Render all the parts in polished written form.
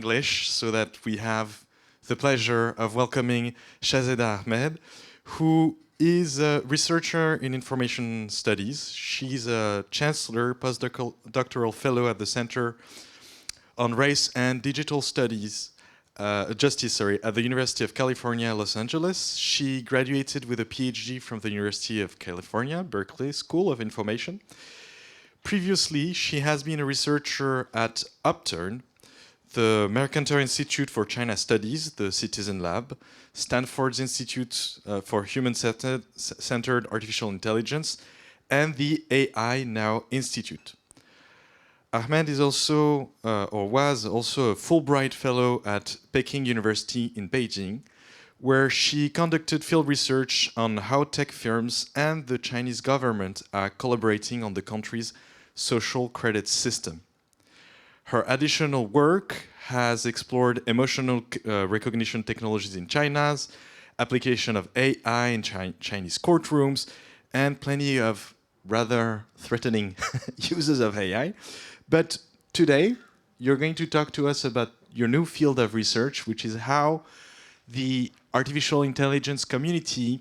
English, so that we have the pleasure of welcoming Shazeda Ahmed, who is a researcher in information studies. She's a chancellor, postdoctoral fellow at the Center on Race and Digital Studies, Justice, at the University of California, Los Angeles. She graduated with a PhD from the University of California, Berkeley School of Information. Previously, she has been a researcher at Upturn, the Mercator Institute for China Studies, the Citizen Lab, Stanford's Institute for Human-Centered Artificial Intelligence, and the AI Now Institute. Ahmed is also, or was also, a Fulbright Fellow at Peking University in Beijing, where she conducted field research on how tech firms and the Chinese government are collaborating on the country's social credit system. Her additional work has explored emotional recognition technologies in China's application of AI in Chinese courtrooms, and plenty of rather threatening uses of AI. But today, you're going to talk to us about your new field of research, which is how the artificial intelligence community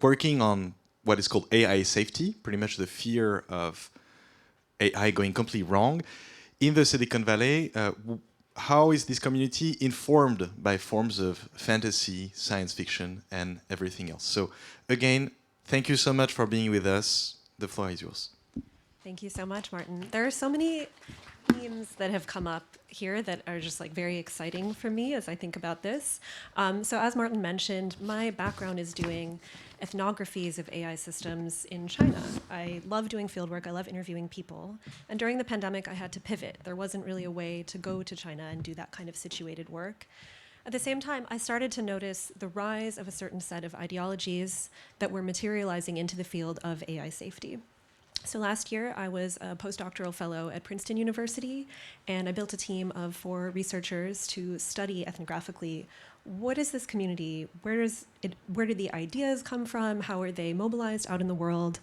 working on what is called AI safety, pretty much the fear of AI going completely wrong, in the Silicon Valley, how is this community informed by forms of fantasy, science fiction, and everything else? So again, thank you so much for being with us. The floor is yours. Thank you so much, Martin. There are so many themes that have come up here that are just like very exciting for me as I think about this. So as Martin mentioned, my background is doing ethnographies of AI systems in China. I love doing fieldwork. I love interviewing people. And during the pandemic, I had to pivot. There wasn't really a way to go to China and do that kind of situated work. At the same time, I started to notice the rise of a certain set of ideologies that were materializing into the field of AI safety. So last year, I was a postdoctoral fellow at Princeton University, and I built a team of 4 researchers to study ethnographically what is this community, where did the ideas come from, how are they mobilized out in the world,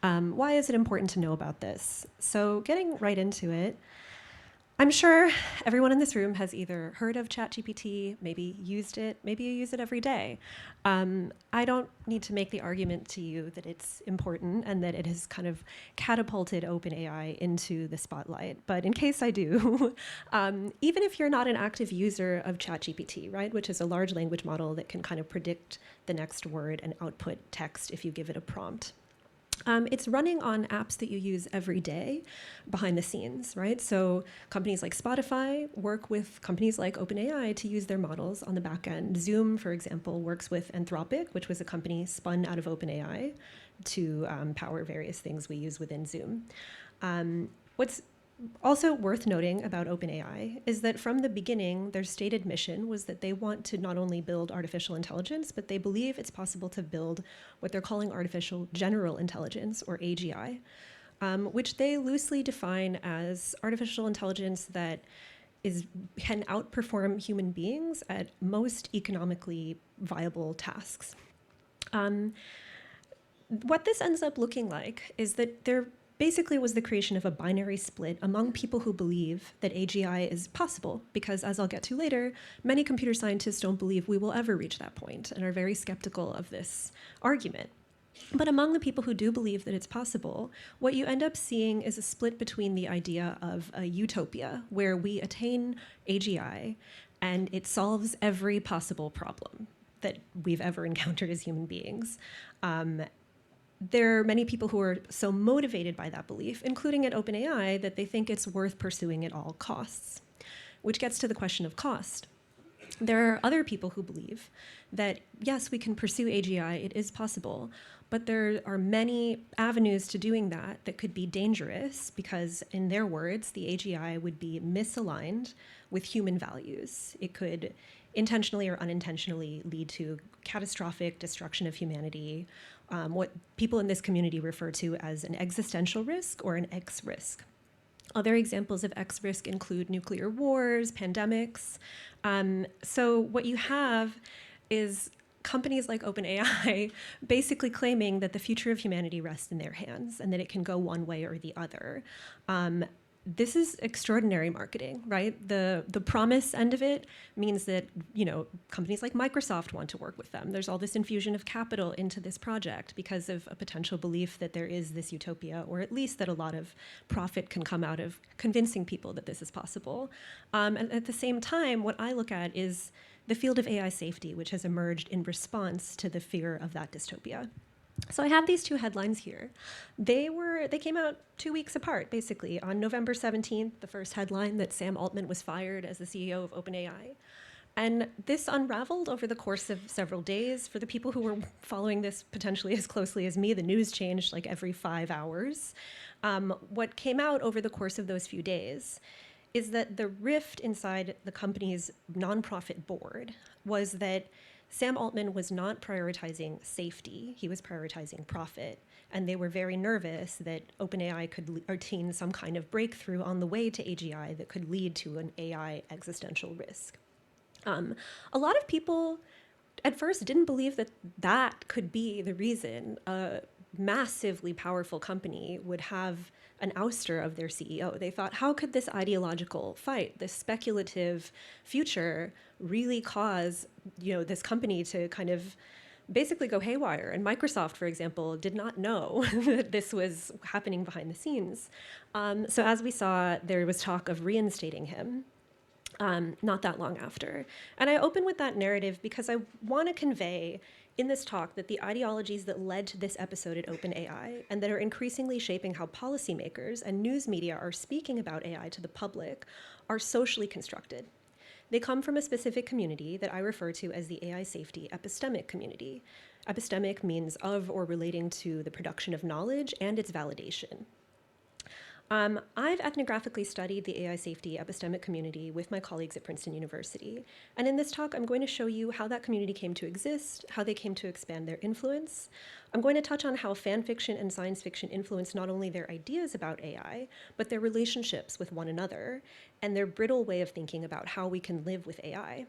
why is it important to know about this? So getting right into it, I'm sure everyone in this room has either heard of ChatGPT, maybe used it, maybe you use it every day. I don't need to make the argument to you that it's important and that it has kind of catapulted OpenAI into the spotlight. But in case I do, even if you're not an active user of ChatGPT, right, which is a large language model that can kind of predict the next word and output text if you give it a prompt. It's running on apps that you use every day behind the scenes, right? So companies like Spotify work with companies like OpenAI to use their models on the back end. Zoom, for example, works with Anthropic, which was a company spun out of OpenAI to power various things we use within Zoom. What's also worth noting about OpenAI is that from the beginning, their stated mission was that they want to not only build artificial intelligence, but they believe it's possible to build what they're calling artificial general intelligence, or AGI, which they loosely define as artificial intelligence that can outperform human beings at most economically viable tasks. What this ends up looking like is that there basically was the creation of a binary split among people who believe that AGI is possible, because as I'll get to later, many computer scientists don't believe we will ever reach that point and are very skeptical of this argument. But among the people who do believe that it's possible, what you end up seeing is a split between the idea of a utopia, where we attain AGI and it solves every possible problem that we've ever encountered as human beings. There are many people who are so motivated by that belief, including at OpenAI, that they think it's worth pursuing at all costs, which gets to the question of cost. There are other people who believe that, yes, we can pursue AGI, it is possible, but there are many avenues to doing that that could be dangerous because, in their words, the AGI would be misaligned with human values. It could intentionally or unintentionally lead to catastrophic destruction of humanity, what people in this community refer to as an existential risk or an X risk. Other examples of X risk include nuclear wars, pandemics. So what you have is companies like OpenAI basically claiming that the future of humanity rests in their hands and that it can go one way or the other. this is extraordinary marketing, right? The promise end of it means that, companies like Microsoft want to work with them. There's all this infusion of capital into this project because of a potential belief that there is this utopia, or at least that a lot of profit can come out of convincing people that this is possible. And at the same time, what I look at is the field of AI safety, which has emerged in response to the fear of that dystopia. So I have these two headlines here. They came out 2 weeks apart, basically. On November 17th, the first headline, that Sam Altman was fired as the CEO of OpenAI. And this unraveled over the course of several days. For the people who were following this potentially as closely as me, the news changed like every 5 hours. What came out over the course of those few days is that the rift inside the company's nonprofit board was that Sam Altman was not prioritizing safety, he was prioritizing profit. And they were very nervous that OpenAI could attain some kind of breakthrough on the way to AGI that could lead to an AI existential risk. A lot of people at first didn't believe that that could be the reason a massively powerful company would have an ouster of their CEO. They thought, how could this ideological fight, this speculative future, really cause this company to kind of basically go haywire? And Microsoft, for example, did not know that this was happening behind the scenes. So as we saw, there was talk of reinstating him. Not that long after. And I open with that narrative because I want to convey in this talk that the ideologies that led to this episode at OpenAI and that are increasingly shaping how policymakers and news media are speaking about AI to the public are socially constructed. They come from a specific community that I refer to as the AI safety epistemic community. Epistemic means of or relating to the production of knowledge and its validation. I've ethnographically studied the AI safety epistemic community with my colleagues at Princeton University. And in this talk, I'm going to show you how that community came to exist, how they came to expand their influence. I'm going to touch on how fan fiction and science fiction influence not only their ideas about AI, but their relationships with one another and their brittle way of thinking about how we can live with AI.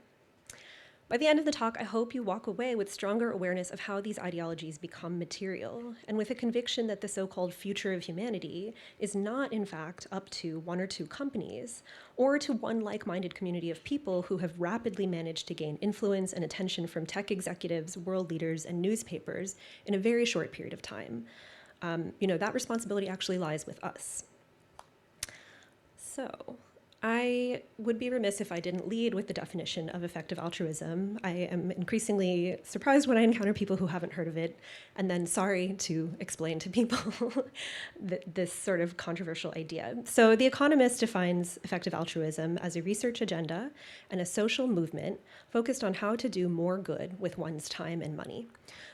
By the end of the talk, I hope you walk away with stronger awareness of how these ideologies become material, and with a conviction that the so-called future of humanity is not, in fact, up to one or two companies, or to one like-minded community of people who have rapidly managed to gain influence and attention from tech executives, world leaders, and newspapers in a very short period of time. That responsibility actually lies with us. So, I would be remiss if I didn't lead with the definition of effective altruism. I am increasingly surprised when I encounter people who haven't heard of it, and then sorry to explain to people this sort of controversial idea. So The Economist defines effective altruism as a research agenda and a social movement focused on how to do more good with one's time and money.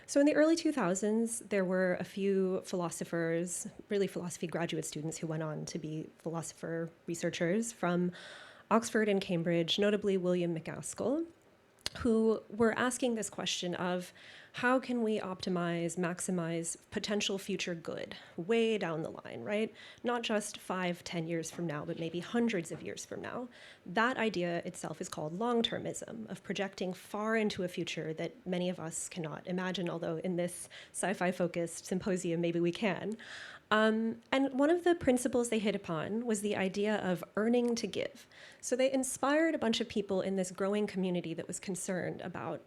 So in the early 2000s, there were a few philosophers, really philosophy graduate students who went on to be philosopher researchers from Oxford and Cambridge, notably William McCaskill, who were asking this question of how can we optimize, maximize potential future good way down the line, right? Not just 5-10 years from now, but maybe hundreds of years from now. That idea itself is called long-termism, of projecting far into a future that many of us cannot imagine, although in this sci-fi-focused symposium, maybe we can. And one of the principles they hit upon was the idea of earning to give. So they inspired a bunch of people in this growing community that was concerned about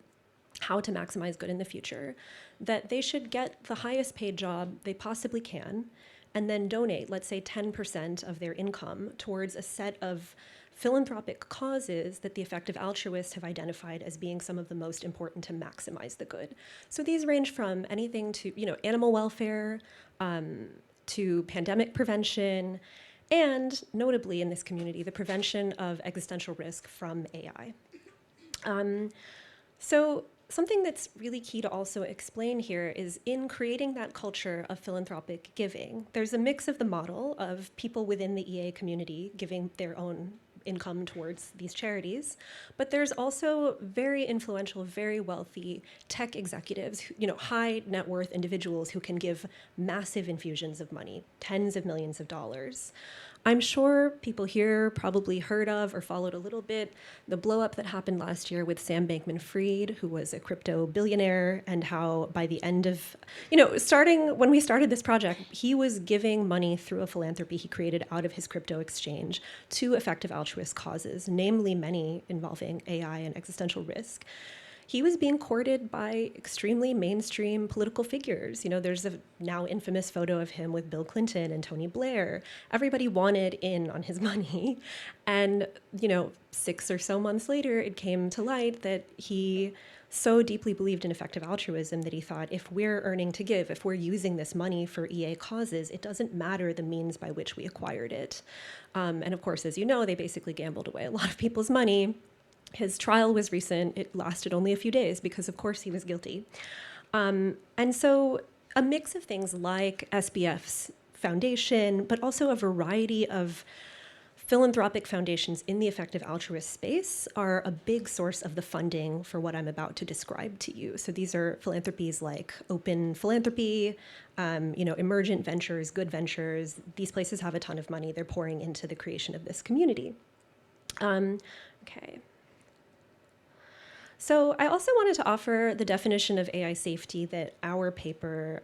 how to maximize good in the future, that they should get the highest paid job they possibly can, and then donate, let's say 10% of their income towards a set of philanthropic causes that the effective altruists have identified as being some of the most important to maximize the good. So these range from anything to, animal welfare, to pandemic prevention, and notably in this community, the prevention of existential risk from AI. So something that's really key to also explain here is in creating that culture of philanthropic giving, there's a mix of the model of people within the EA community giving their own income towards these charities, but there's also very influential, very wealthy tech executives, high net worth individuals who can give massive infusions of money, tens of millions of dollars. I'm sure people here probably heard of or followed a little bit the blow up that happened last year with Sam Bankman-Fried, who was a crypto billionaire, and how by the end of, starting when we started this project, he was giving money through a philanthropy he created out of his crypto exchange to effective altruist causes, namely many involving AI and existential risk. He was being courted by extremely mainstream political figures. There's a now infamous photo of him with Bill Clinton and Tony Blair. Everybody wanted in on his money. And, 6 or so months later, it came to light that he so deeply believed in effective altruism that he thought, if we're earning to give, if we're using this money for EA causes, it doesn't matter the means by which we acquired it. And of course, as you know, they basically gambled away a lot of people's money. His trial was recent. It lasted only a few days because, of course, he was guilty. And so a mix of things like SBF's foundation, but also a variety of philanthropic foundations in the effective altruist space are a big source of the funding for what I'm about to describe to you. So these are philanthropies like open philanthropy, emergent ventures, good ventures. These places have a ton of money. They're pouring into the creation of this community. Okay. So I also wanted to offer the definition of AI safety that our paper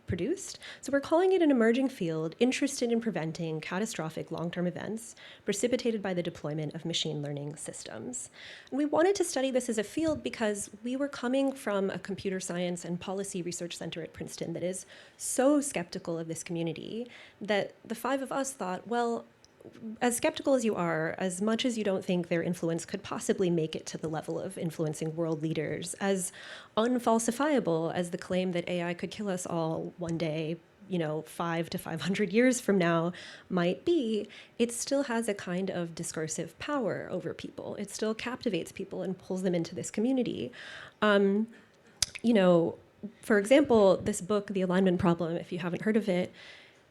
produced. So we're calling it an emerging field interested in preventing catastrophic long-term events precipitated by the deployment of machine learning systems. And we wanted to study this as a field because we were coming from a computer science and policy research center at Princeton that is so skeptical of this community that the 5 of us thought, well, as skeptical as you are, as much as you don't think their influence could possibly make it to the level of influencing world leaders, as unfalsifiable as the claim that AI could kill us all one day, 5 to 500 years from now might be, it still has a kind of discursive power over people. It still captivates people and pulls them into this community. For example, this book, The Alignment Problem, if you haven't heard of it,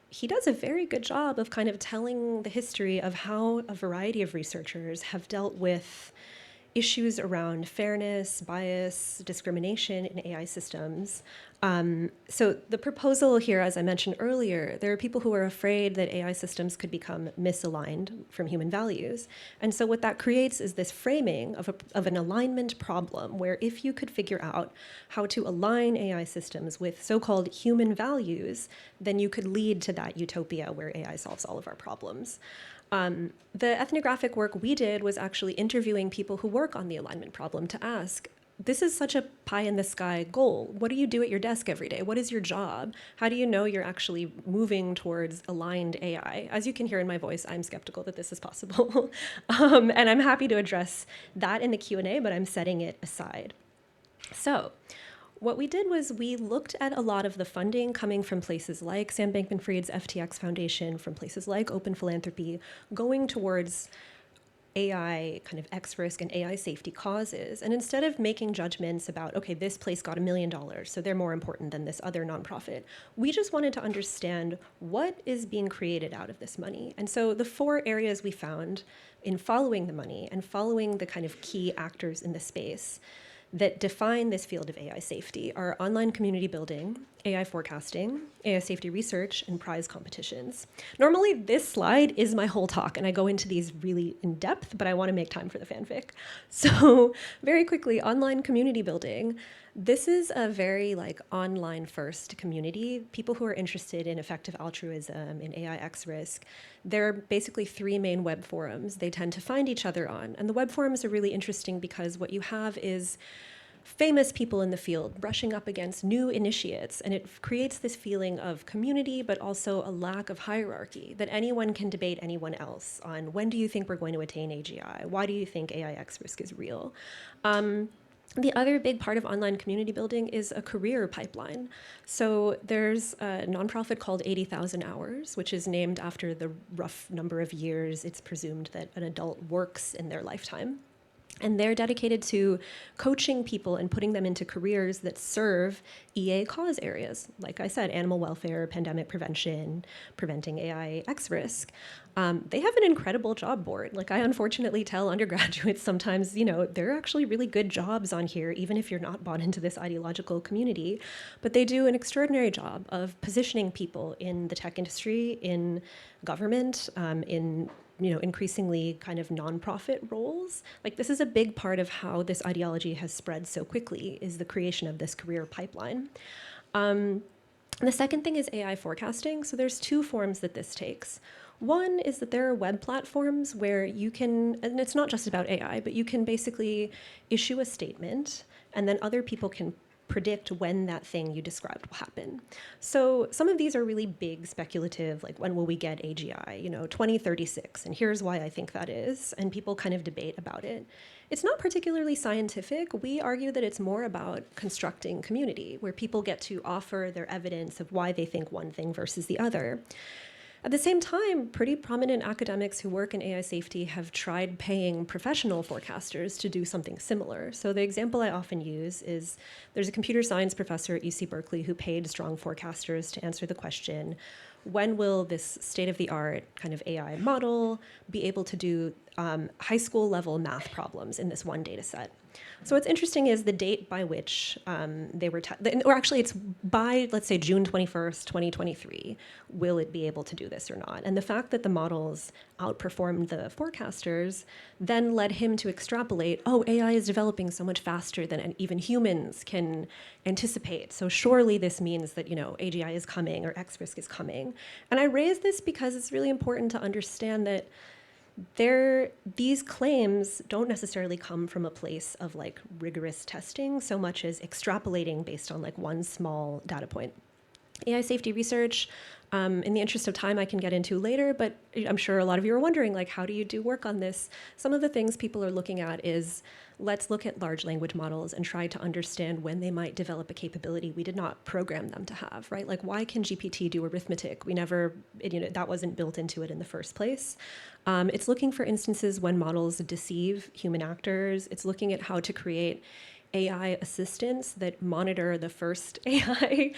he does a very good job of kind of telling the history of how a variety of researchers have dealt with issues around fairness, bias, discrimination in AI systems. So the proposal here, as I mentioned earlier, there are people who are afraid that AI systems could become misaligned from human values. And so what that creates is this framing of an alignment problem, where if you could figure out how to align AI systems with so-called human values, then you could lead to that utopia where AI solves all of our problems. The ethnographic work we did was actually interviewing people who work on the alignment problem to ask, this is such a pie-in-the-sky goal. What do you do at your desk every day? What is your job? How do you know you're actually moving towards aligned AI? As you can hear in my voice, I'm skeptical that this is possible. And I'm happy to address that in the Q&A, but I'm setting it aside. So what we did was we looked at a lot of the funding coming from places like Sam Bankman-Fried's FTX Foundation, from places like Open Philanthropy, going towards AI kind of X-risk and AI safety causes. And instead of making judgments about, okay, this place got $1 million, so they're more important than this other nonprofit, we just wanted to understand what is being created out of this money. And so the 4 areas we found in following the money and following the kind of key actors in the space that define this field of AI safety are online community building, AI forecasting, AI safety research, and prize competitions. Normally, this slide is my whole talk, and I go into these really in depth, but I want to make time for the fanfic. So very quickly, online community building. This is a very online first community. People who are interested in effective altruism, in AI X-risk. There are basically 3 main web forums they tend to find each other on. And the web forums are really interesting because what you have is famous people in the field brushing up against new initiates, and it creates this feeling of community, but also a lack of hierarchy, that anyone can debate anyone else on when do you think we're going to attain AGI? Why do you think AI X-risk is real? The other big part of online community building is a career pipeline. So there's a nonprofit called 80,000 Hours, which is named after the rough number of years it's presumed that an adult works in their lifetime. And they're dedicated to coaching people and putting them into careers that serve EA cause areas. Like I said, animal welfare, pandemic prevention, preventing AI X risk. They have an incredible job board. Like I unfortunately tell undergraduates sometimes, there are actually really good jobs on here, even if you're not bought into this ideological community. But they do an extraordinary job of positioning people in the tech industry, in government, in increasingly kind of nonprofit roles. Like this is a big part of how this ideology has spread so quickly, is the creation of this career pipeline. The second thing is AI forecasting. So there's two forms that this takes. One is that there are web platforms where you can, and it's not just about AI, but you can basically issue a statement and then other people can predict when that thing you described will happen. So some of these are really big speculative, like when will we get AGI, 2036, and here's why I think that is, and people kind of debate about it. It's not particularly scientific. We argue that it's more about constructing community, where people get to offer their evidence of why they think one thing versus the other. At the same time, pretty prominent academics who work in AI safety have tried paying professional forecasters to do something similar. So the example I often use is there's a computer science professor at UC Berkeley who paid strong forecasters to answer the question, when will this state-of-the-art kind of AI model be able to do high school level math problems in this one data set? So what's interesting is the date by which they were, or actually it's by, let's say, June 21st, 2023, will it be able to do this or not? And the fact that the models outperformed the forecasters then led him to extrapolate, oh, AI is developing so much faster than even humans can anticipate. So surely this means that, AGI is coming or X risk is coming. And I raise this because it's really important to understand that these claims don't necessarily come from a place of like rigorous testing so much as extrapolating based on like one small data point. AI safety research, in the interest of time, I can get into later, but I'm sure a lot of you are wondering, like, how do you do work on this? Some of the things people are looking at is, let's look at large language models and try to understand when they might develop a capability we did not program them to have, right? Like, why can GPT do arithmetic? We never, that wasn't built into it in the first place. It's looking for instances when models deceive human actors. It's looking at how to create AI assistants that monitor the first AI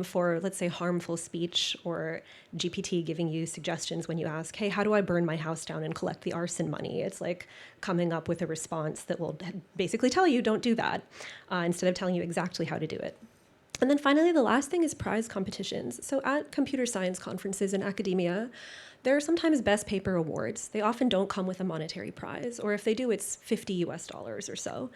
for, let's say, harmful speech, or GPT giving you suggestions when you ask, hey, how do I burn my house down and collect the arson money? It's like coming up with a response that will basically tell you, don't do that, instead of telling you exactly how to do it. And then finally, the last thing is prize competitions. So at computer science conferences in academia, there are sometimes best paper awards. They often don't come with a monetary prize, or if they do, it's $50 or so.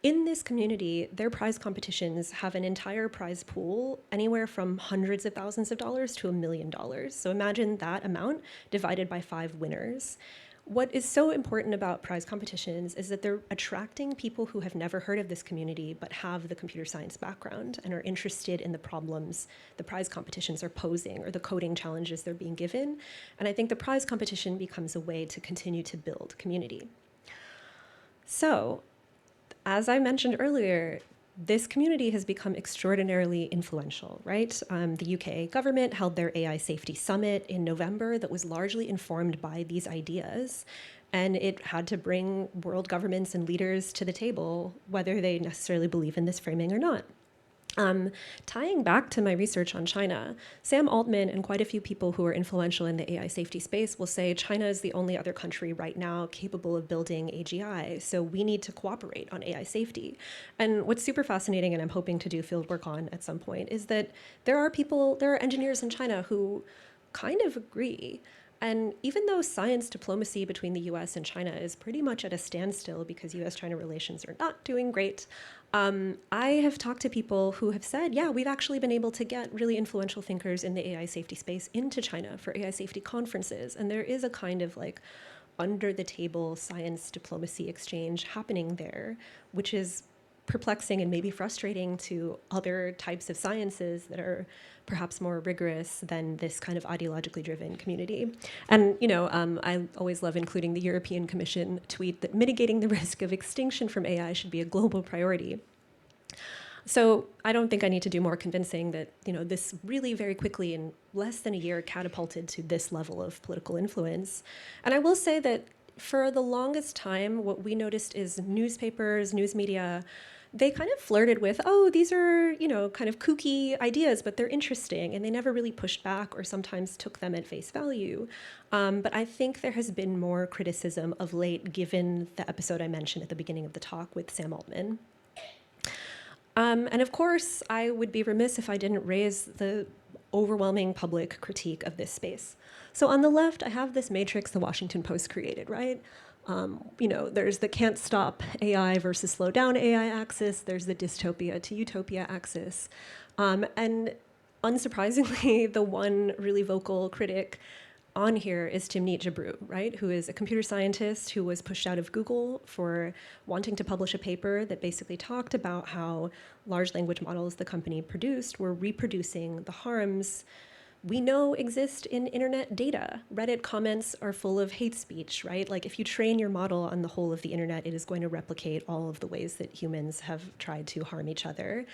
In this community, their prize competitions have an entire prize pool, anywhere from hundreds of thousands of dollars to $1 million. So imagine that amount divided by 5 winners. What is so important about prize competitions is that they're attracting people who have never heard of this community but have the computer science background and are interested in the problems the prize competitions are posing or the coding challenges they're being given. And I think the prize competition becomes a way to continue to build community. So, as I mentioned earlier, this community has become extraordinarily influential, right? The UK government held their AI safety summit in November that was largely informed by these ideas. And it had to bring world governments and leaders to the table, whether they necessarily believe in this framing or not. Tying back to my research on China, Sam Altman and quite a few people who are influential in the AI safety space will say China is the only other country right now capable of building AGI, so we need to cooperate on AI safety. And what's super fascinating, and I'm hoping to do fieldwork on at some point, is that there are engineers in China who kind of agree. And even though science diplomacy between the US and China is pretty much at a standstill because US-China relations are not doing great, I have talked to people who have said, yeah, we've actually been able to get really influential thinkers in the AI safety space into China for AI safety conferences. And there is a kind of like under the table science diplomacy exchange happening there, which is perplexing and maybe frustrating to other types of sciences that are perhaps more rigorous than this kind of ideologically driven community. And, I always love including the European Commission tweet that mitigating the risk of extinction from AI should be a global priority. So I don't think I need to do more convincing that, this really very quickly in less than a year catapulted to this level of political influence. And I will say that for the longest time, what we noticed is newspapers, news media, they kind of flirted with, oh, these are, kind of kooky ideas, but they're interesting. And they never really pushed back or sometimes took them at face value. But I think there has been more criticism of late, given the episode I mentioned at the beginning of the talk with Sam Altman. And of course, I would be remiss if I didn't raise the overwhelming public critique of this space. So on the left, I have this matrix the Washington Post created, right? There's the can't stop AI versus slow down AI axis. There's the dystopia to utopia axis. And unsurprisingly, the one really vocal critic on here is Timnit Gebru, right? Who is a computer scientist who was pushed out of Google for wanting to publish a paper that basically talked about how large language models the company produced were reproducing the harms we know exist in internet data. Reddit comments are full of hate speech, right? Like if you train your model on the whole of the internet, it is going to replicate all of the ways that humans have tried to harm each other.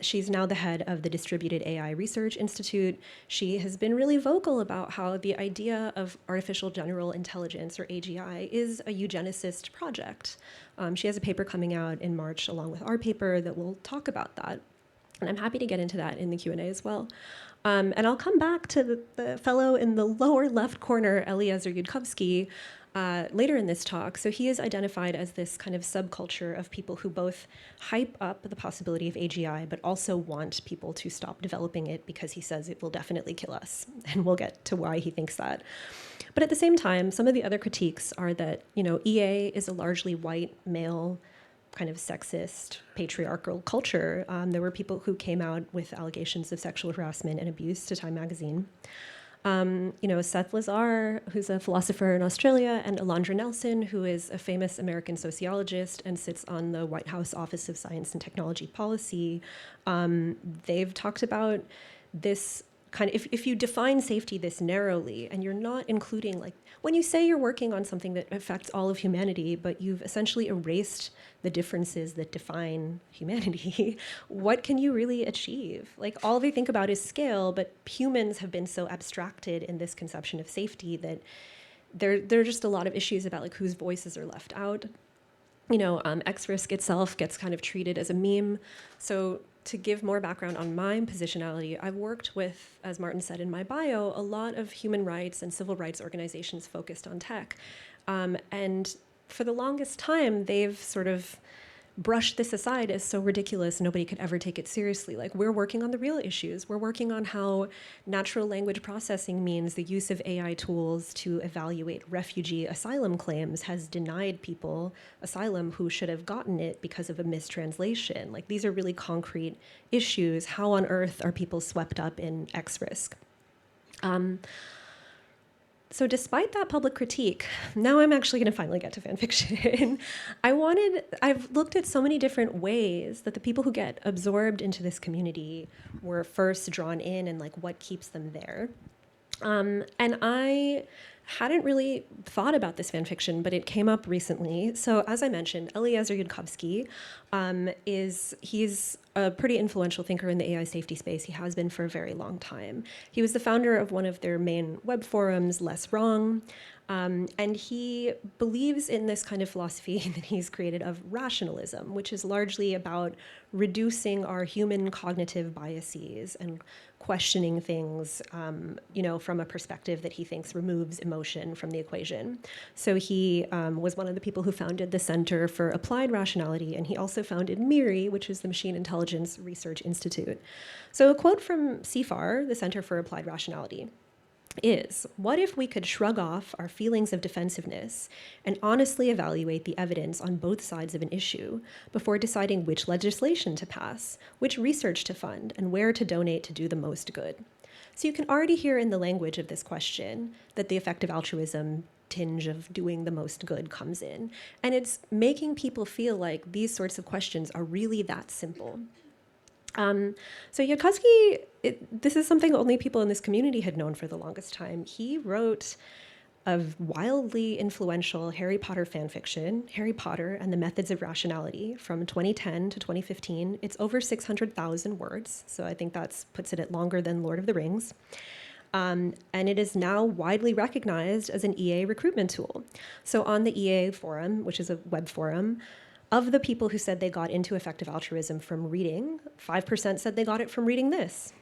She's now the head of the Distributed AI Research Institute. She has been really vocal about how the idea of artificial general intelligence, or AGI, is a eugenicist project. She has a paper coming out in March along with our paper that will talk about that. And I'm happy to get into that in the Q&A as well. And I'll come back to the fellow in the lower left corner, Eliezer Yudkowsky, later in this talk. So he is identified as this kind of subculture of people who both hype up the possibility of AGI, but also want people to stop developing it because he says it will definitely kill us. And we'll get to why he thinks that. But at the same time, some of the other critiques are that, EA is a largely white, male, kind of sexist, patriarchal culture. There were people who came out with allegations of sexual harassment and abuse to Time magazine. Seth Lazar, who's a philosopher in Australia, and Alondra Nelson, who is a famous American sociologist and sits on the White House Office of Science and Technology Policy. They've talked about this kind of, if you define safety this narrowly and you're not including, like, when you say you're working on something that affects all of humanity, but you've essentially erased the differences that define humanity, what can you really achieve? Like, all they think about is scale, but humans have been so abstracted in this conception of safety that there are just a lot of issues about like whose voices are left out. X-Risk itself gets kind of treated as a meme. So to give more background on my positionality, I've worked with, as Martin said in my bio, a lot of human rights and civil rights organizations focused on tech. And for the longest time, they've sort of brushed this aside as so ridiculous nobody could ever take it seriously. Like, we're working on the real issues. We're working on how natural language processing means the use of AI tools to evaluate refugee asylum claims has denied people asylum who should have gotten it because of a mistranslation. Like, these are really concrete issues. How on earth are people swept up in X-Risk? So despite that public critique, now I'm actually going to finally get to fan fiction. I've looked at so many different ways that the people who get absorbed into this community were first drawn in and like what keeps them there. And I hadn't really thought about this fan fiction, but it came up recently. So as I mentioned, Eliezer Yudkowsky he's a pretty influential thinker in the AI safety space. He has been for a very long time. He was the founder of one of their main web forums, Less Wrong, and he believes in this kind of philosophy that he's created of rationalism, which is largely about reducing our human cognitive biases and questioning things, from a perspective that he thinks removes emotion from the equation. So he was one of the people who founded the Center for Applied Rationality, and he also founded MIRI, which is the Machine Intelligence Research Institute. So a quote from CFAR, the Center for Applied Rationality, is, what if we could shrug off our feelings of defensiveness and honestly evaluate the evidence on both sides of an issue before deciding which legislation to pass, which research to fund, and where to donate to do the most good? So you can already hear in the language of this question that the effective altruism tinge of doing the most good comes in. And it's making people feel like these sorts of questions are really that simple. So Yudkowsky, this is something only people in this community had known for the longest time. He wrote a wildly influential Harry Potter fanfiction, Harry Potter and the Methods of Rationality, from 2010 to 2015. It's over 600,000 words, so I think that puts it at longer than Lord of the Rings. And it is now widely recognized as an EA recruitment tool. So on the EA forum, which is a web forum, of the people who said they got into effective altruism from reading, 5% said they got it from reading this.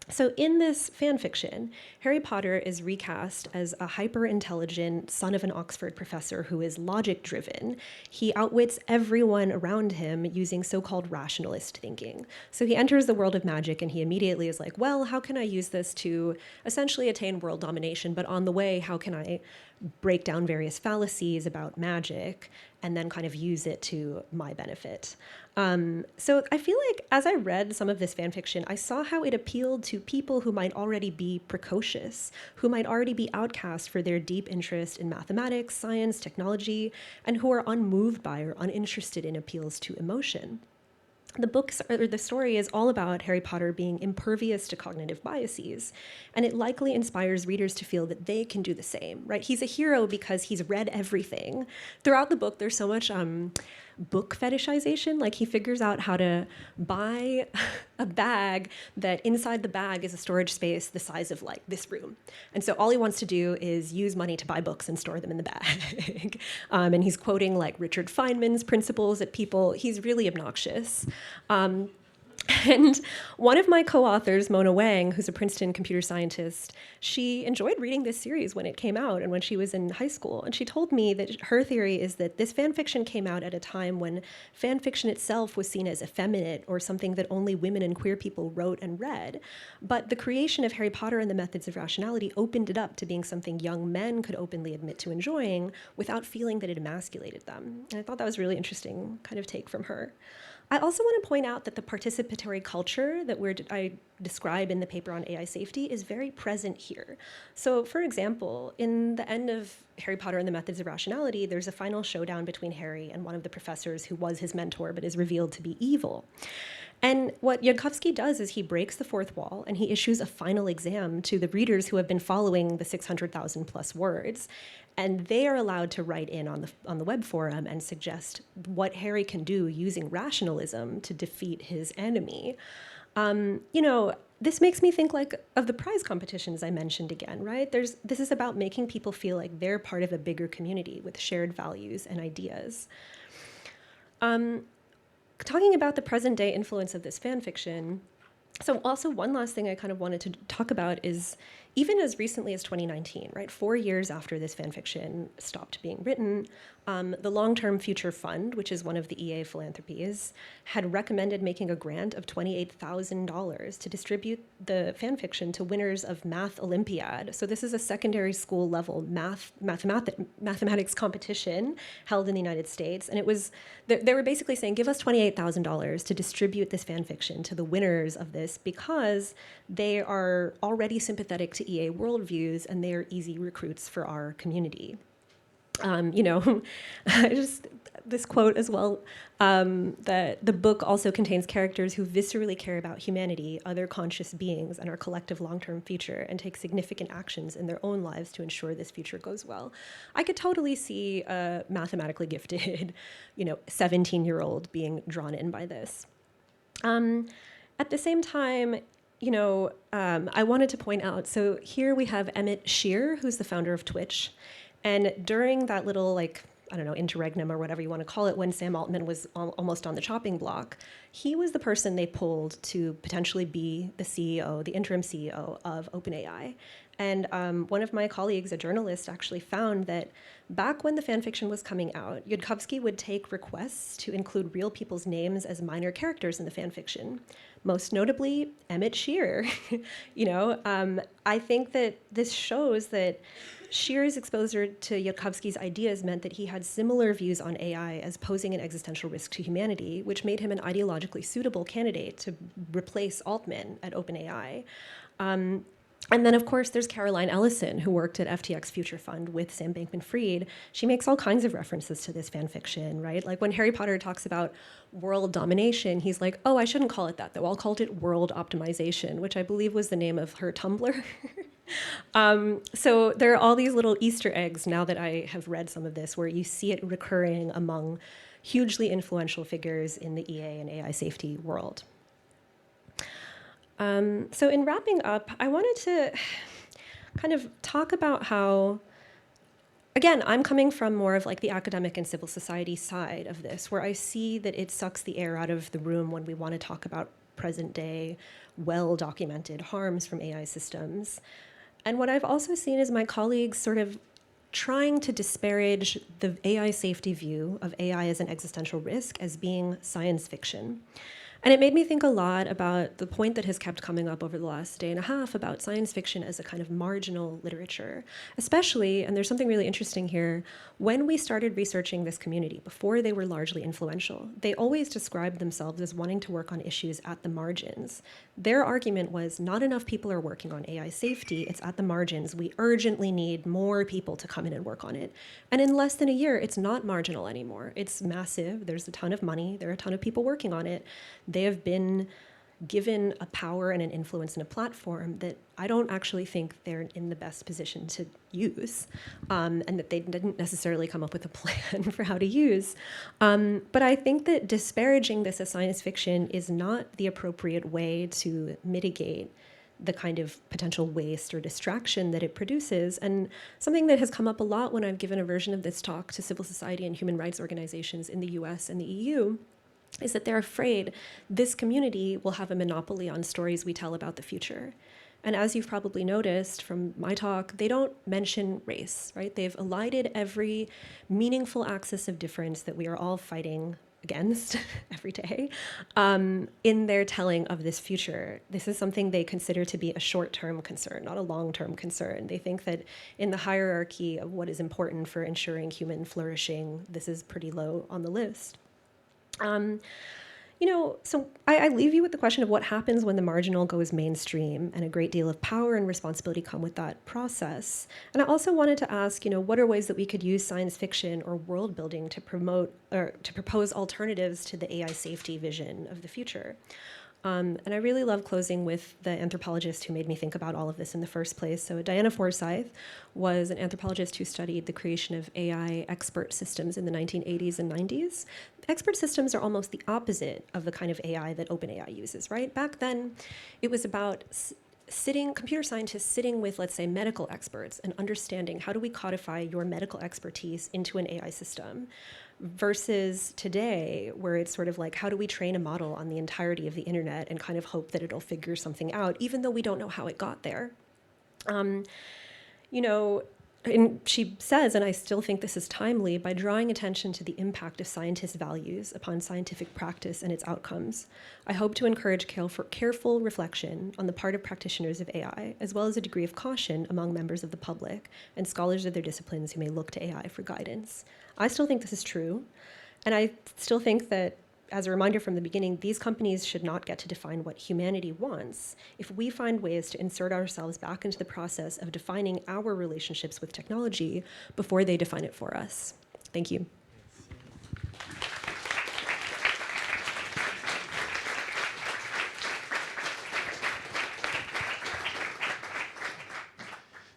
So in this fan fiction, Harry Potter is recast as a hyper-intelligent son of an Oxford professor who is logic-driven. He outwits everyone around him using so-called rationalist thinking. So he enters the world of magic and he immediately is like, well, how can I use this to essentially attain world domination? But on the way, how can I break down various fallacies about magic and then kind of use it to my benefit? So I feel like as I read some of this fan fiction, I saw how it appealed to people who might already be precocious, who might already be outcast for their deep interest in mathematics, science, technology, and who are unmoved by or uninterested in appeals to emotion. The story is all about Harry Potter being impervious to cognitive biases, and it likely inspires readers to feel that they can do the same, right? He's a hero because he's read everything. Throughout the book, there's so much book fetishization. Like he figures out how to buy a bag that inside the bag is a storage space the size of like this room. And so all he wants to do is use money to buy books and store them in the bag. And he's quoting like Richard Feynman's principles at people. He's really obnoxious. And one of my co-authors, Mona Wang, who's a Princeton computer scientist, she enjoyed reading this series when it came out and when she was in high school. And she told me that her theory is that this fan fiction came out at a time when fan fiction itself was seen as effeminate or something that only women and queer people wrote and read. But the creation of Harry Potter and the Methods of Rationality opened it up to being something young men could openly admit to enjoying without feeling that it emasculated them. And I thought that was a really interesting kind of take from her. I also want to point out that the participatory culture that I describe in the paper on AI safety is very present here. So, for example, in the end of Harry Potter and the Methods of Rationality, there's a final showdown between Harry and one of the professors who was his mentor but is revealed to be evil. And what Yudkowsky does is he breaks the fourth wall and he issues a final exam to the readers who have been following the 600,000 plus words. And they are allowed to write in on the web forum and suggest what Harry can do using rationalism to defeat his enemy. This makes me think like of the prize competitions I mentioned again, right? This is about making people feel like they're part of a bigger community with shared values and ideas. Talking about the present day influence of this fan fiction, so also one last thing I kind of wanted to talk about is even as recently as 2019, right, 4 years after this fan fiction stopped being written, the Long-Term Future Fund, which is one of the EA philanthropies, had recommended making a grant of $28,000 to distribute the fan fiction to winners of Math Olympiad. So this is a secondary school level mathematics competition held in the United States. And it was, they were basically saying, give us $28,000 to distribute this fan fiction to the winners of this because they are already sympathetic to EA worldviews and they are easy recruits for our community. This quote as well, that the book also contains characters who viscerally care about humanity, other conscious beings, and our collective long-term future, and take significant actions in their own lives to ensure this future goes well. I could totally see a mathematically gifted, 17-year-old being drawn in by this. At the same time, I wanted to point out, so here we have Emmett Shear, who's the founder of Twitch. And during that little, interregnum or whatever you want to call it, when Sam Altman was almost on the chopping block, he was the person they pulled to potentially be the interim CEO of OpenAI. And one of my colleagues, a journalist, actually found that back when the fan fiction was coming out, Yudkowsky would take requests to include real people's names as minor characters in the fan fiction, most notably Emmett Shear. I think that this shows that Shear's exposure to Yudkowsky's ideas meant that he had similar views on AI as posing an existential risk to humanity, which made him an ideologically suitable candidate to replace Altman at OpenAI. And then, of course, there's Caroline Ellison, who worked at FTX Future Fund with Sam Bankman-Fried. She makes all kinds of references to this fan fiction, right? Like when Harry Potter talks about world domination, he's like, oh, I shouldn't call it that, though. I'll call it world optimization, which I believe was the name of her Tumblr. So there are all these little Easter eggs now that I have read some of this where you see it recurring among hugely influential figures in the EA and AI safety world. So in wrapping up, I wanted to kind of talk about how, again, I'm coming from more of like the academic and civil society side of this, where I see that it sucks the air out of the room when we want to talk about present day, well-documented harms from AI systems. And what I've also seen is my colleagues sort of trying to disparage the AI safety view of AI as an existential risk as being science fiction. And it made me think a lot about the point that has kept coming up over the last day and a half about science fiction as a kind of marginal literature, especially, and there's something really interesting here, when we started researching this community, before they were largely influential, they always described themselves as wanting to work on issues at the margins. Their argument was not enough people are working on AI safety, it's at the margins. We urgently need more people to come in and work on it. And in less than a year, it's not marginal anymore. It's massive, there's a ton of money, there are a ton of people working on it. They have been given a power and an influence and a platform that I don't actually think they're in the best position to use, and that they didn't necessarily come up with a plan for how to use. But I think that disparaging this as science fiction is not the appropriate way to mitigate the kind of potential waste or distraction that it produces. And something that has come up a lot when I've given a version of this talk to civil society and human rights organizations in the US and the EU is that they're afraid this community will have a monopoly on stories we tell about the future. And as you've probably noticed from my talk, they don't mention race, right? They've elided every meaningful axis of difference that we are all fighting against every day in their telling of this future. This is something they consider to be a short-term concern, not a long-term concern. They think that in the hierarchy of what is important for ensuring human flourishing, this is pretty low on the list. So I leave you with the question of what happens when the marginal goes mainstream, and a great deal of power and responsibility come with that process. And I also wanted to ask, what are ways that we could use science fiction or world building to promote or to propose alternatives to the AI safety vision of the future? And I really love closing with the anthropologist who made me think about all of this in the first place. So Diana Forsyth was an anthropologist who studied the creation of AI expert systems in the 1980s and 90s. Expert systems are almost the opposite of the kind of AI that OpenAI uses, right? Back then, it was about computer scientists sitting with, let's say, medical experts and understanding how do we codify your medical expertise into an AI system, versus today, where it's sort of like, how do we train a model on the entirety of the internet and kind of hope that it'll figure something out, even though we don't know how it got there. And she says, and I still think this is timely, by drawing attention to the impact of scientists' values upon scientific practice and its outcomes, I hope to encourage careful reflection on the part of practitioners of AI, as well as a degree of caution among members of the public and scholars of their disciplines who may look to AI for guidance. I still think this is true, and I still think that, as a reminder from the beginning, these companies should not get to define what humanity wants if we find ways to insert ourselves back into the process of defining our relationships with technology before they define it for us. Thank you.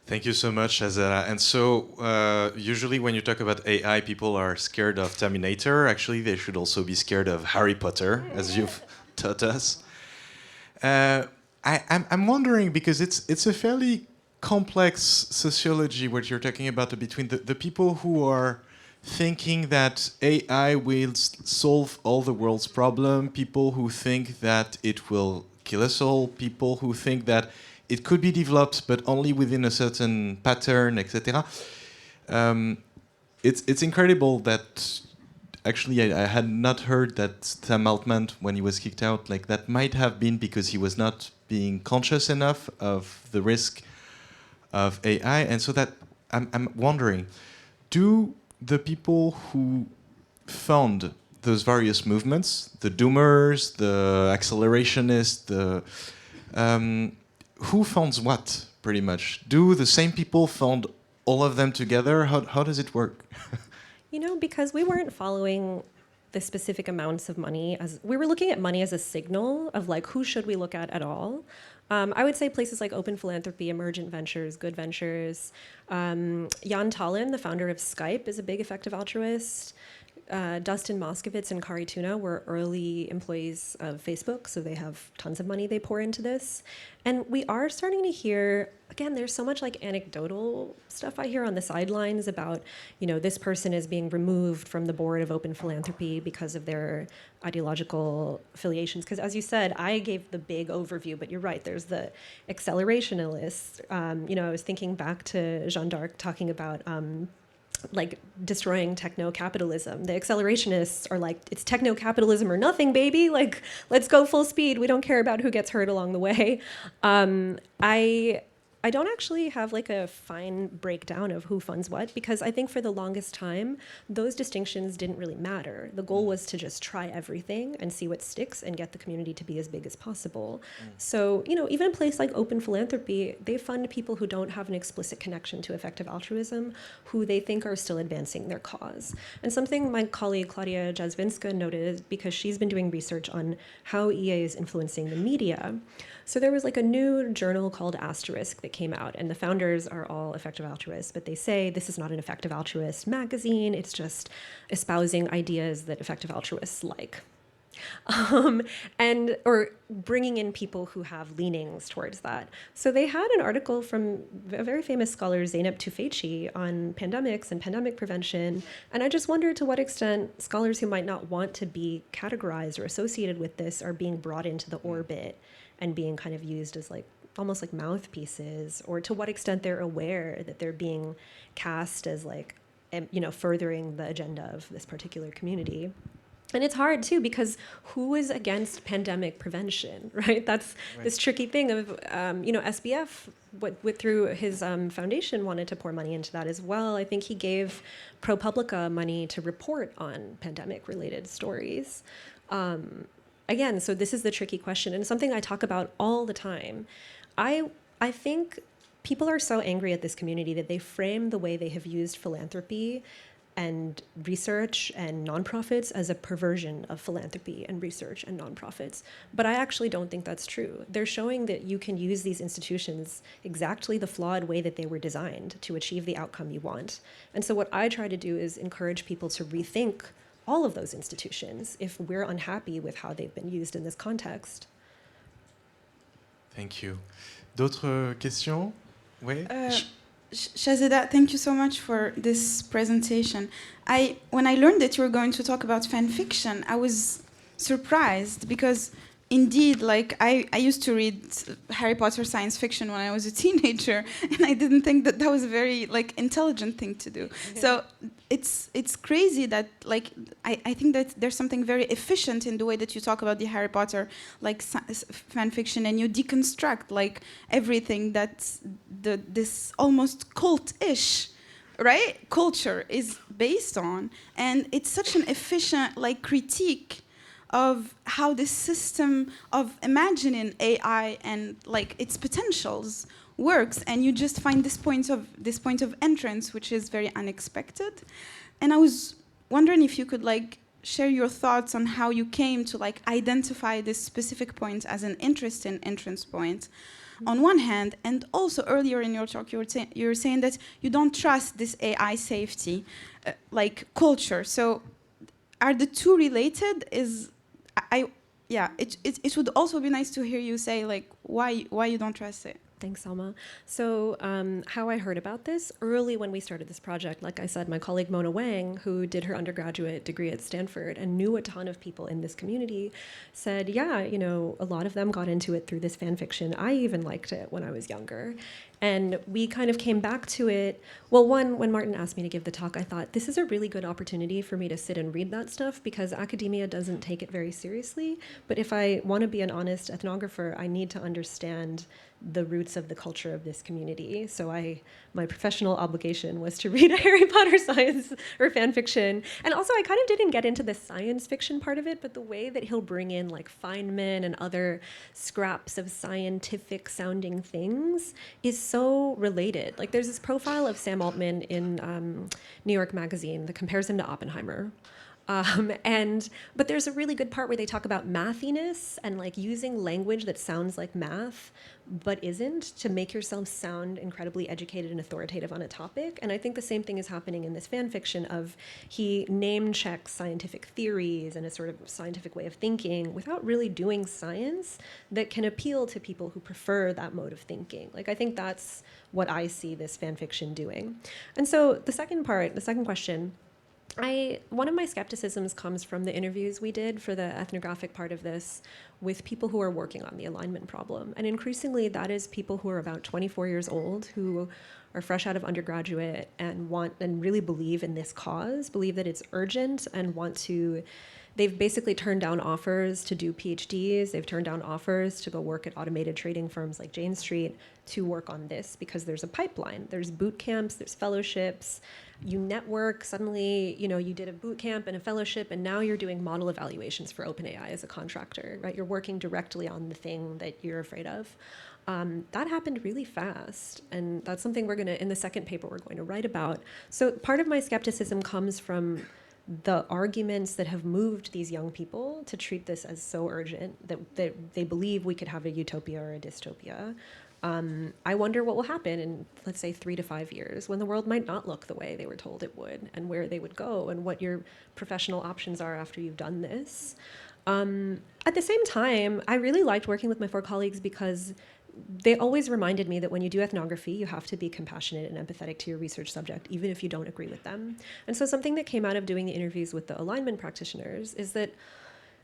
Thank you so much, Shazeda. And so, usually when you talk about AI, people are scared of Terminator. Actually, they should also be scared of Harry Potter, as you've taught us. I'm wondering, because it's a fairly complex sociology, what you're talking about, between the people who are thinking that AI will solve all the world's problems, people who think that it will kill us all, people who think that it could be developed, but only within a certain pattern, etc. It's incredible that actually I had not heard that Sam Altman, when he was kicked out, like that might have been because he was not being conscious enough of the risk of AI. And so that I'm wondering, do the people who found those various movements, the doomers, the accelerationists, who funds what, pretty much? Do the same people fund all of them together? How does it work? Because we weren't following the specific amounts of money, we were looking at money as a signal of like, who should we look at all? I would say places like Open Philanthropy, Emergent Ventures, Good Ventures. Jan Tallinn, the founder of Skype, is a big effective altruist. Dustin Moskovitz and Kari Tuna were early employees of Facebook, so they have tons of money they pour into this. And we are starting to hear, again, there's so much like anecdotal stuff I hear on the sidelines about, this person is being removed from the board of Open Philanthropy because of their ideological affiliations. Because as you said, I gave the big overview, but you're right, there's the accelerationalists. I was thinking back to Jeanne d'Arc talking about like destroying techno-capitalism. The accelerationists are like, it's techno-capitalism or nothing, baby. Like, let's go full speed. We don't care about who gets hurt along the way. I don't actually have like a fine breakdown of who funds what, because I think for the longest time, those distinctions didn't really matter. The goal was to just try everything and see what sticks and get the community to be as big as possible. So, even a place like Open Philanthropy, they fund people who don't have an explicit connection to effective altruism, who they think are still advancing their cause. And something my colleague Claudia Jazwinska noted, because she's been doing research on how EA is influencing the media. So there was like a new journal called Asterisk that came out, and the founders are all effective altruists, but they say this is not an effective altruist magazine, it's just espousing ideas that effective altruists like. Or bringing in people who have leanings towards that. So they had an article from a very famous scholar, Zeynep Tufekci, on pandemics and pandemic prevention. And I just wonder to what extent scholars who might not want to be categorized or associated with this are being brought into the orbit and being kind of used as like almost like mouthpieces, or to what extent they're aware that they're being cast as like, furthering the agenda of this particular community. And it's hard too, because who is against pandemic prevention, right? That's this tricky thing of, SBF, through his foundation, wanted to pour money into that as well. I think he gave ProPublica money to report on pandemic-related stories. Again, so this is the tricky question, and something I talk about all the time. I think people are so angry at this community that they frame the way they have used philanthropy and research and nonprofits as a perversion of philanthropy and research and nonprofits. But I actually don't think that's true. They're showing that you can use these institutions exactly the flawed way that they were designed to achieve the outcome you want. And so what I try to do is encourage people to rethink all of those institutions if we're unhappy with how they've been used in this context. Thank you. D'autres questions? Oui? Shazeda, thank you so much for this presentation. When I learned that you were going to talk about fan fiction, I was surprised because indeed, like I used to read Harry Potter science fiction when I was a teenager, and I didn't think that was a very like intelligent thing to do. So it's crazy that like I think that there's something very efficient in the way that you talk about the Harry Potter like fan fiction, and you deconstruct like everything that this almost cult-ish, right, culture is based on, and it's such an efficient like critique of how this system of imagining AI and like its potentials works, and you just find this point of entrance, which is very unexpected. And I was wondering if you could like share your thoughts on how you came to like identify this specific point as an interesting entrance point on one hand, and also earlier in your talk you were saying that you don't trust this AI safety like culture. So are the two related? It would also be nice to hear you say like why you don't trust it. Thanks, Selma. So how I heard about this, early when we started this project, like I said, my colleague Mona Wang, who did her undergraduate degree at Stanford and knew a ton of people in this community, said, yeah, a lot of them got into it through this fan fiction. I even liked it when I was younger. And we kind of came back to it. Well, when Martin asked me to give the talk, I thought this is a really good opportunity for me to sit and read that stuff, because academia doesn't take it very seriously. But if I want to be an honest ethnographer, I need to understand the roots of the culture of this community. So my professional obligation was to read a Harry Potter science or fan fiction. And also I kind of didn't get into the science fiction part of it, but the way that he'll bring in like Feynman and other scraps of scientific sounding things is so related. Like there's this profile of Sam Altman in New York Magazine that compares him to Oppenheimer. But there's a really good part where they talk about mathiness and like using language that sounds like math but isn't, to make yourself sound incredibly educated and authoritative on a topic. And I think the same thing is happening in this fan fiction of he name checks scientific theories and a sort of scientific way of thinking without really doing science that can appeal to people who prefer that mode of thinking. Like, I think that's what I see this fan fiction doing. And so the second question, one of my skepticisms comes from the interviews we did for the ethnographic part of this with people who are working on the alignment problem. And increasingly, that is people who are about 24 years old, who are fresh out of undergraduate and really believe in this cause, believe that it's urgent, and they've basically turned down offers to do PhDs. They've turned down offers to go work at automated trading firms like Jane Street to work on this because there's a pipeline. There's boot camps, there's fellowships. You network, suddenly, you did a boot camp and a fellowship, and now you're doing model evaluations for OpenAI as a contractor, right? You're working directly on the thing that you're afraid of. That happened really fast, and that's something in the second paper we're going to write about. So part of my skepticism comes from the arguments that have moved these young people to treat this as so urgent that they believe we could have a utopia or a dystopia. I wonder what will happen in, let's say, 3 to 5 years when the world might not look the way they were told it would, and where they would go, and what your professional options are after you've done this. At the same time, I really liked working with my 4 colleagues because they always reminded me that when you do ethnography, you have to be compassionate and empathetic to your research subject, even if you don't agree with them. And so something that came out of doing the interviews with the alignment practitioners is that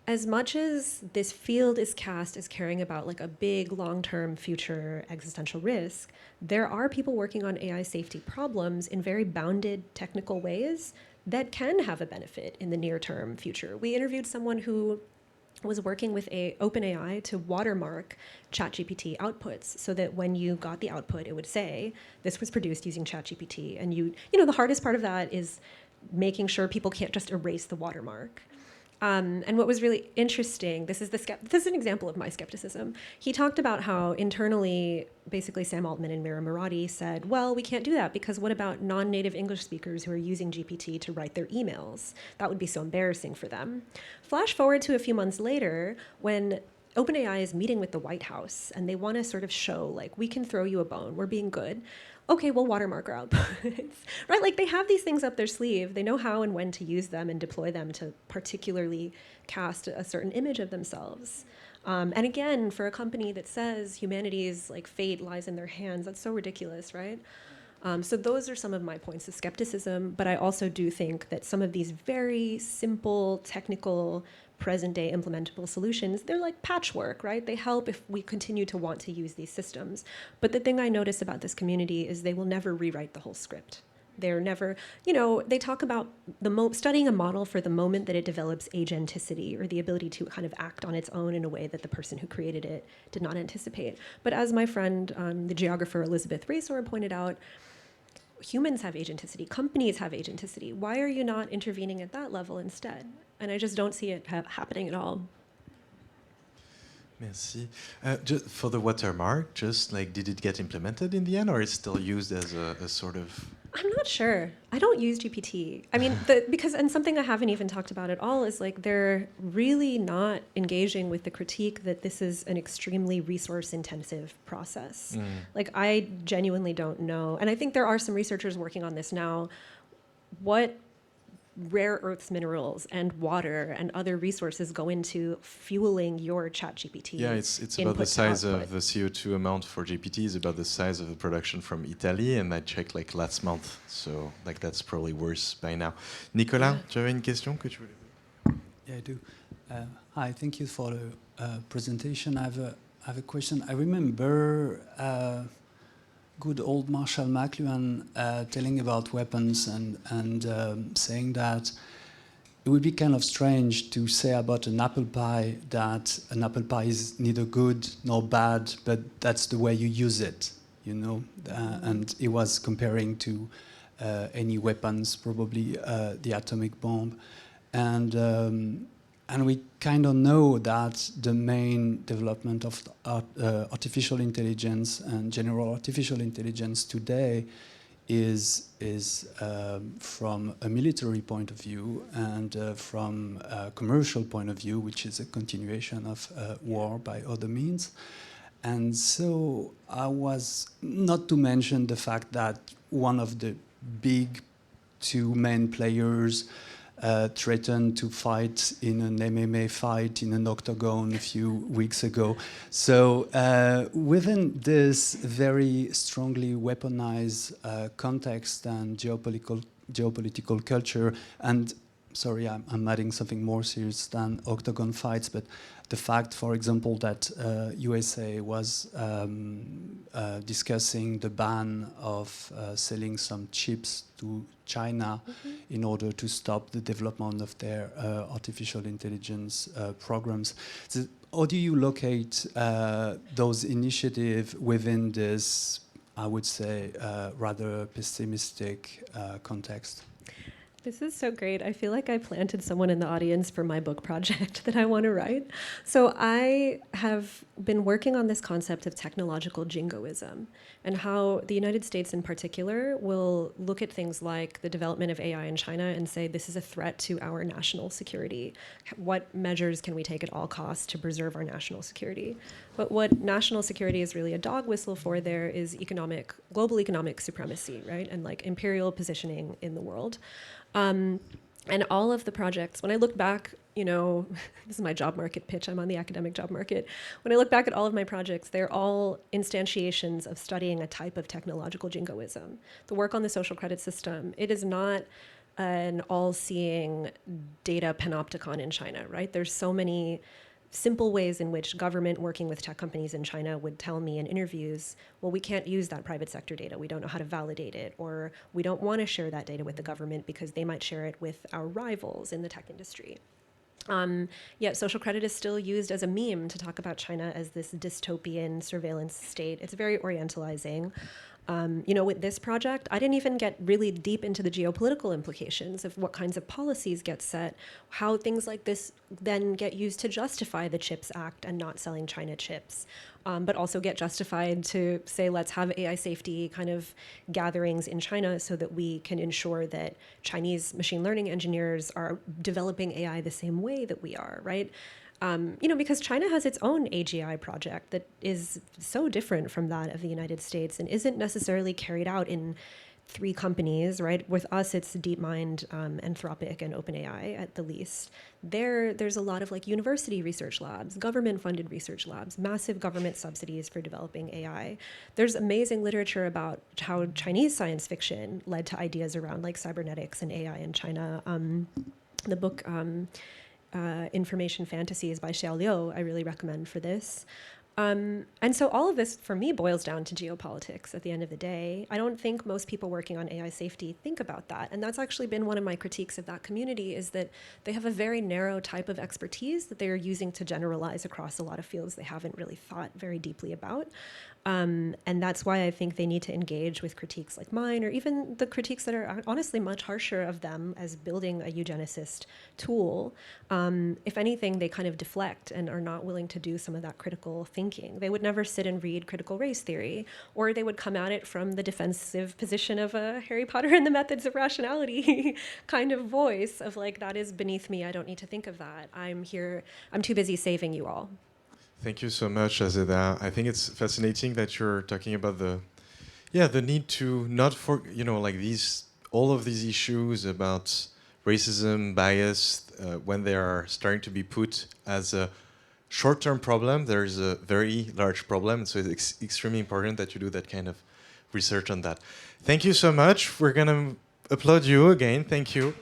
as much as this field is cast as caring about like a big long-term future existential risk, there are people working on AI safety problems in very bounded technical ways that can have a benefit in the near-term future. We interviewed someone who was working with OpenAI to watermark ChatGPT outputs so that when you got the output, it would say, this was produced using ChatGPT. And the hardest part of that is making sure people can't just erase the watermark. And what was really interesting, this is an example of my skepticism. He talked about how internally, basically Sam Altman and Mira Murati said, well, we can't do that because what about non-native English speakers who are using GPT to write their emails? That would be so embarrassing for them. Flash forward to a few months later when OpenAI is meeting with the White House and they want to sort of show, like, we can throw you a bone, we're being good. Okay, we'll watermark our outputs, right? Like, they have these things up their sleeve. They know how and when to use them and deploy them to particularly cast a certain image of themselves. And again, for a company that says humanity's like fate lies in their hands, that's so ridiculous, right? So those are some of my points of skepticism, but I also do think that some of these very simple, technical, present-day implementable solutions, they're like patchwork, right? They help if we continue to want to use these systems. But the thing I notice about this community is they will never rewrite the whole script. They're never, they talk about studying a model for the moment that it develops agenticity, or the ability to kind of act on its own in a way that the person who created it did not anticipate. But as my friend, the geographer Elizabeth Rasor pointed out, humans have agenticity, companies have agenticity. Why are you not intervening at that level instead? And I just don't see it happening at all. Merci. Just for the watermark, did it get implemented in the end, or is it still used as a sort of... I'm not sure. I don't use GPT. I mean, and something I haven't even talked about at all is like they're really not engaging with the critique that this is an extremely resource-intensive process. Like, I genuinely don't know. And I think there are some researchers working on this now. What rare earths minerals and water and other resources go into fueling your ChatGPT? Yeah, it's about the size of the CO2 amount for GPT is about the size of the production from Italy, and I checked last month, so that's probably worse by now. Nicolas, tu avais une question que tu voulais? Yeah, I do. Hi, thank you for the presentation. I have a question. I remember good old Marshall McLuhan telling about weapons and saying that it would be kind of strange to say about an apple pie that an apple pie is neither good nor bad, but that's the way you use it, and he was comparing to any weapons, probably the atomic bomb. And we kind of know that the main development of artificial intelligence and general artificial intelligence today is from a military point of view and from a commercial point of view, which is a continuation of war by other means. And so I was, not to mention the fact that one of the big two main players threatened to fight in an MMA fight in an octagon a few weeks ago. So within this very strongly weaponized context and geopolitical culture, and sorry, I'm adding something more serious than octagon fights, but the fact, for example, that USA was discussing the ban of selling some chips to China in order to stop the development of their artificial intelligence programs. So how do you locate those initiatives within this, I would say, rather pessimistic context? This is so great. I feel like I planted someone in the audience for my book project that I want to write. So I have been working on this concept of technological jingoism and how the United States in particular will look at things like the development of AI in China and say, this is a threat to our national security. What measures can we take at all costs to preserve our national security? But what national security is really a dog whistle for there is global economic supremacy, right? And like imperial positioning in the world. And all of the projects, when I look back, this is my job market pitch, I'm on the academic job market. When I look back at all of my projects, they're all instantiations of studying a type of technological jingoism. The work on the social credit system, it is not an all-seeing data panopticon in China, right? There's so many simple ways in which government working with tech companies in China would tell me in interviews, well, we can't use that private sector data. We don't know how to validate it, or we don't want to share that data with the government because they might share it with our rivals in the tech industry. Yet social credit is still used as a meme to talk about China as this dystopian surveillance state. It's very orientalizing. With this project, I didn't even get really deep into the geopolitical implications of what kinds of policies get set, how things like this then get used to justify the CHIPS Act and not selling China chips, but also get justified to say, let's have AI safety kind of gatherings in China so that we can ensure that Chinese machine learning engineers are developing AI the same way that we are, right? Because China has its own AGI project that is so different from that of the United States and isn't necessarily carried out in 3 companies, right? With us, it's DeepMind, Anthropic, and OpenAI at the least. There's a lot of like university research labs, government-funded research labs, massive government subsidies for developing AI. There's amazing literature about how Chinese science fiction led to ideas around like cybernetics and AI in China. The book Information Fantasies by Xiao Liu, I really recommend for this. And so all of this, for me, boils down to geopolitics at the end of the day. I don't think most people working on AI safety think about that. And that's actually been one of my critiques of that community, is that they have a very narrow type of expertise that they are using to generalize across a lot of fields they haven't really thought very deeply about. And that's why I think they need to engage with critiques like mine, or even the critiques that are honestly much harsher of them as building a eugenicist tool. If anything, they kind of deflect and are not willing to do some of that critical thinking. They would never sit and read critical race theory, or they would come at it from the defensive position of a Harry Potter and the Methods of Rationality kind of voice of like, that is beneath me, I don't need to think of that. I'm too busy saving you all. Thank you so much, Shazeda. I think it's fascinating that you're talking about the need to not all of these issues about racism, bias, when they are starting to be put as a short-term problem, there is a very large problem. So it's extremely important that you do that kind of research on that. Thank you so much. We're going to applaud you again. Thank you.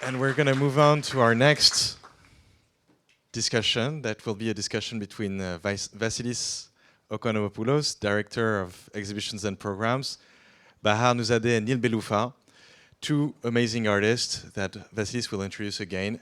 And we're going to move on to our next discussion. That will be a discussion between Vasilis Okonomopoulos, Director of Exhibitions and Programs, Bahar Nouzadeh and Neil Beloufa, 2 amazing artists that Vasilis will introduce again.